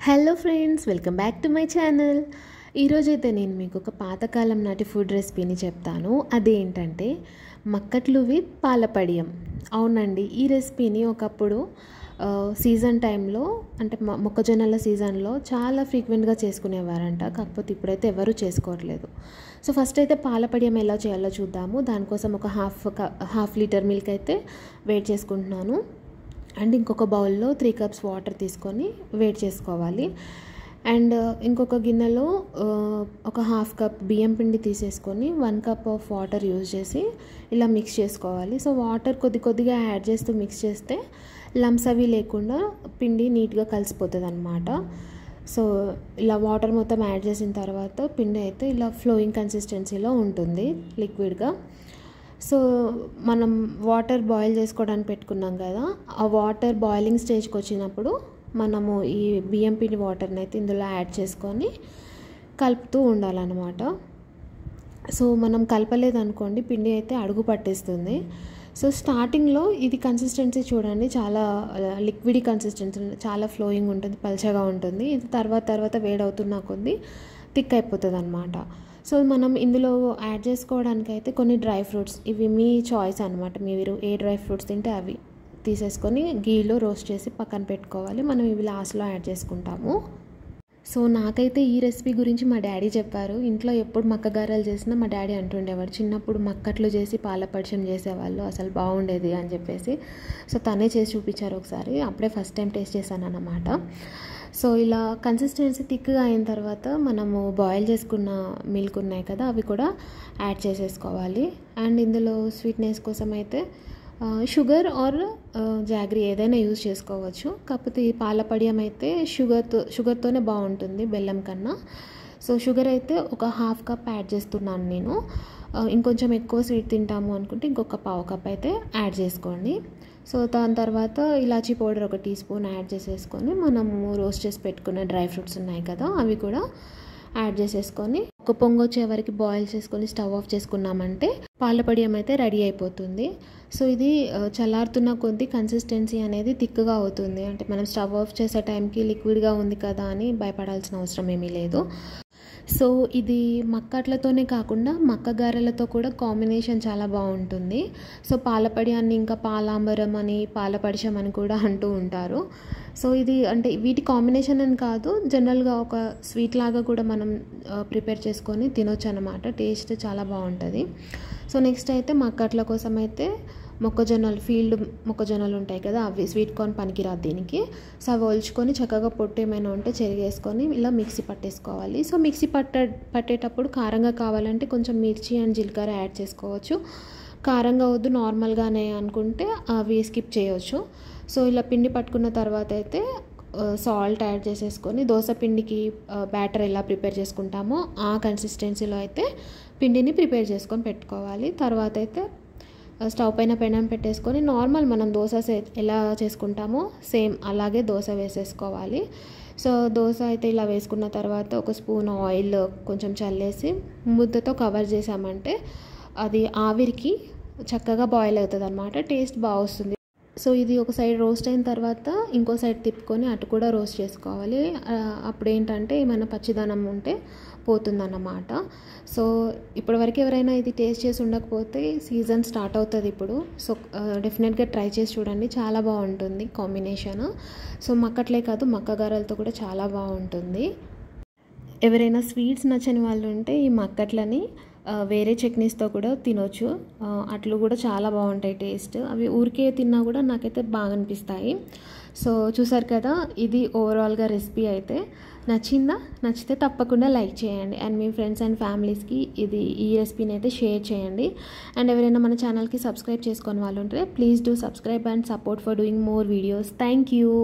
Hello friends, welcome back to my channel. ఈరోజైతే నేను మీకు ఒక పాతకాలం నాటి ఫుడ్ రెసిపీని చెప్తాను. అదేంటంటే మక్కట్లు విత్ పాలపడియం. అవునండి, ఈ రెసిపీని ఒకప్పుడు సీజన్ టైంలో అంటే మొక్కజొన్నల సీజన్లో చాలా ఫ్రీక్వెంట్గా చేసుకునేవారంట. కాకపోతే ఇప్పుడైతే ఎవరు చేసుకోవట్లేదు. సో ఫస్ట్ అయితే పాలపడియం ఎలా చేయాలో చూద్దాము. దానికోసం ఒక హాఫ్ లీటర్ మిల్క్ అయితే వేడి చేసుకుంటున్నాను. అండ్ ఇంకొక బౌల్లో 3 కప్స్ వాటర్ తీసుకొని వేడి చేసుకోవాలి. అండ్ ఇంకొక గిన్నెలో ఒక హాఫ్ కప్ బియ్యం పిండి తీసేసుకొని 1 కప్ ఆఫ్ వాటర్ యూజ్ చేసి ఇలా మిక్స్ చేసుకోవాలి. సో వాటర్ కొద్దిగా యాడ్ చేస్తూ మిక్స్ చేస్తే లంప్స్ అవి లేకుండా పిండి నీట్గా కలిసిపోతుంది అన్నమాట. సో ఇలా వాటర్ మొత్తం యాడ్ చేసిన తర్వాత పిండి అయితే ఇలా ఫ్లోయింగ్ కన్సిస్టెన్సీలో ఉంటుంది, లిక్విడ్గా. సో మనం వాటర్ బాయిల్ చేసుకోవడానికి పెట్టుకున్నాం కదా, ఆ వాటర్ బాయిలింగ్ స్టేజ్కి వచ్చినప్పుడు మనము ఈ బియ్యం పిండి వాటర్ని అయితే ఇందులో యాడ్ చేసుకొని కలుపుతూ ఉండాలన్నమాట. సో మనం కలపలేదనుకోండి పిండి అయితే అడుగు పట్టేస్తుంది. సో స్టార్టింగ్లో ఇది కన్సిస్టెన్సీ చూడండి, చాలా లిక్విడ్ కన్సిస్టెన్సీ, చాలా ఫ్లోయింగ్ ఉంటుంది, పల్చగా ఉంటుంది. ఇది తర్వాత వేడవుతున్న కొద్దీ థిక్ అయిపోతుంది అనమాట. సో మనం ఇందులో యాడ్ చేసుకోవడానికి అయితే కొన్ని డ్రై ఫ్రూట్స్, ఇవి మీ చాయిస్ అనమాట. మీరు ఏ డ్రై ఫ్రూట్స్ తింటే అవి తీసేసుకొని గీలో రోస్ట్ చేసి పక్కన పెట్టుకోవాలి. మనం ఇవి లాస్ట్లో యాడ్ చేసుకుంటాము. సో నాకైతే ఈ రెసిపీ గురించి మా డాడీ చెప్పారు. ఇంట్లో ఎప్పుడు మక్కగారెలు చేసినా మా డాడీ అంటుండేవాడు, చిన్నప్పుడు మక్కట్లు చేసి పాలపడియం చేసేవాళ్ళు, అసలు బాగుండేది అని చెప్పేసి. సో తనే చేసి చూపించారు ఒకసారి, అప్పుడే ఫస్ట్ టైం టేస్ట్ చేశాను అన్నమాట. సో ఇలా కన్సిస్టెన్సీ థిక్గా అయిన తర్వాత మనము బాయిల్ చేసుకున్న మిల్క్ ఉన్నాయి కదా, అవి కూడా యాడ్ చేసేసుకోవాలి. అండ్ ఇందులో స్వీట్నెస్ కోసం అయితే షుగర్ ఆర్ జాగ్రీ ఏదైనా యూజ్ చేసుకోవచ్చు. కాకపోతే ఈ పాలపడియం అయితే షుగర్తోనే బాగుంటుంది బెల్లం కన్నా. సో షుగర్ అయితే ఒక హాఫ్ కప్ యాడ్ చేస్తున్నాను నేను. ఇంకొంచెం ఎక్కువ స్వీట్ తింటాము అనుకుంటే ఇంకొక పావు కప్ అయితే యాడ్ చేసుకోండి. సో దాని తర్వాత ఇలాచీ పౌడర్ ఒక టీ స్పూన్ యాడ్ చేసేసుకొని మనము రోస్ట్ చేసి పెట్టుకున్న డ్రై ఫ్రూట్స్ ఉన్నాయి కదా, అవి కూడా యాడ్ చేసేసుకొని ఒక పొంగు వచ్చే వరకు బాయిల్ చేసుకొని స్టవ్ ఆఫ్ చేసుకున్నామంటే పాలపడియం అయితే రెడీ అయిపోతుంది. సో ఇది చల్లారుతున్న కొద్దీ కన్సిస్టెన్సీ అనేది థిక్గా అవుతుంది. అంటే మనం స్టవ్ ఆఫ్ చేసే టైంకి లిక్విడ్గా ఉంది కదా అని భయపడాల్సిన అవసరం ఏమీ లేదు. సో ఇది మక్కట్లతోనే కాకుండా మక్కగారెలతో కూడా కాంబినేషన్ చాలా బాగుంటుంది. సో పాలపడియాన్ని ఇంకా పాలాంబరం అని పాలపడిశం అని కూడా అంటూ ఉంటారు. సో ఇది అంటే వీటి కాంబినేషన్ అని కాదు, జనరల్గా ఒక స్వీట్ లాగా కూడా మనం ప్రిపేర్ చేసుకొని తినొచ్చు అన్నమాట. టేస్ట్ చాలా బాగుంటుంది. సో నెక్స్ట్ అయితే మక్కట్ల కోసం అయితే ఫీల్డ్ మొక్కజొన్నలు ఉంటాయి కదా, అవి స్వీట్ కార్న్ పనికిరాదు దీనికి. సో అవి ఒలుచుకొని చక్కగా పొట్టు ఏమైనా ఉంటే చెరిగేసుకొని ఇలా మిక్సీ పట్టేసుకోవాలి. సో మిక్సీ పట్టేటప్పుడు కారంగా కావాలంటే కొంచెం మిర్చి అండ్ జీలకర్ర యాడ్ చేసుకోవచ్చు. కారంగా వద్దు నార్మల్గానే అనుకుంటే అవి స్కిప్ చేయవచ్చు. సో ఇలా పిండి పట్టుకున్న తర్వాత అయితే సాల్ట్ యాడ్ చేసేసుకొని దోశ పిండికి బ్యాటర్ ఎలా ప్రిపేర్ చేసుకుంటామో ఆ కన్సిస్టెన్సీలో అయితే పిండిని ప్రిపేర్ చేసుకొని పెట్టుకోవాలి. తర్వాత అయితే స్టవ్ పైన పెనం పెట్టేసుకొని నార్మల్ మనం దోశ ఎలా చేసుకుంటామో సేమ్ అలాగే దోశ వేసేసుకోవాలి. సో దోశ అయితే ఇలా వేసుకున్న తర్వాత ఒక స్పూన్ ఆయిల్ కొంచెం చల్లేసి ముద్దతో కవర్ చేసామంటే అది ఆవిరికి చక్కగా బాయిల్ అవుతుంది అన్నమాట. టేస్ట్ బాగా వస్తుంది. సో ఇది ఒక సైడ్ రోస్ట్ అయిన తర్వాత ఇంకో సైడ్ తిప్పుకొని అటు కూడా రోస్ట్ చేసుకోవాలి. అప్పుడు ఏంటంటే ఏమైనా పచ్చిదనం ఉంటే పోతుందన్నమాట. సో ఇప్పటివరకు ఎవరైనా ఇది టేస్ట్ చేసి ఉండకపోతే సీజన్ స్టార్ట్ అవుతుంది ఇప్పుడు. సో డెఫినెట్గా ట్రై చేసి చూడండి, చాలా బాగుంటుంది కాంబినేషన్. సో మక్కట్లే కాదు మక్కగారెలతో కూడా చాలా బాగుంటుంది. ఎవరైనా స్వీట్స్ నచ్చని వాళ్ళు ఉంటే ఈ మక్కట్లని వేరే చట్నీస్తో కూడా తినొచ్చు. అట్లు కూడా చాలా బాగుంటాయి టేస్ట్. అవి ఊరికే తిన్నా కూడా నాకైతే బాగా అనిపిస్తాయి. సో చూసారు కదా, ఇది ఓవరాల్గా రెసిపీ అయితే నచ్చితే తప్పకుండా లైక్ చేయండి. అండ్ మీ ఫ్రెండ్స్ అండ్ ఫ్యామిలీస్కి ఈ రెసిపీని అయితే షేర్ చేయండి. అండ్ ఎవరైనా మన ఛానల్కి సబ్స్క్రైబ్ చేసుకొని వాళ్ళు ఉంటే please do subscribe and support for doing more videos. Thank you.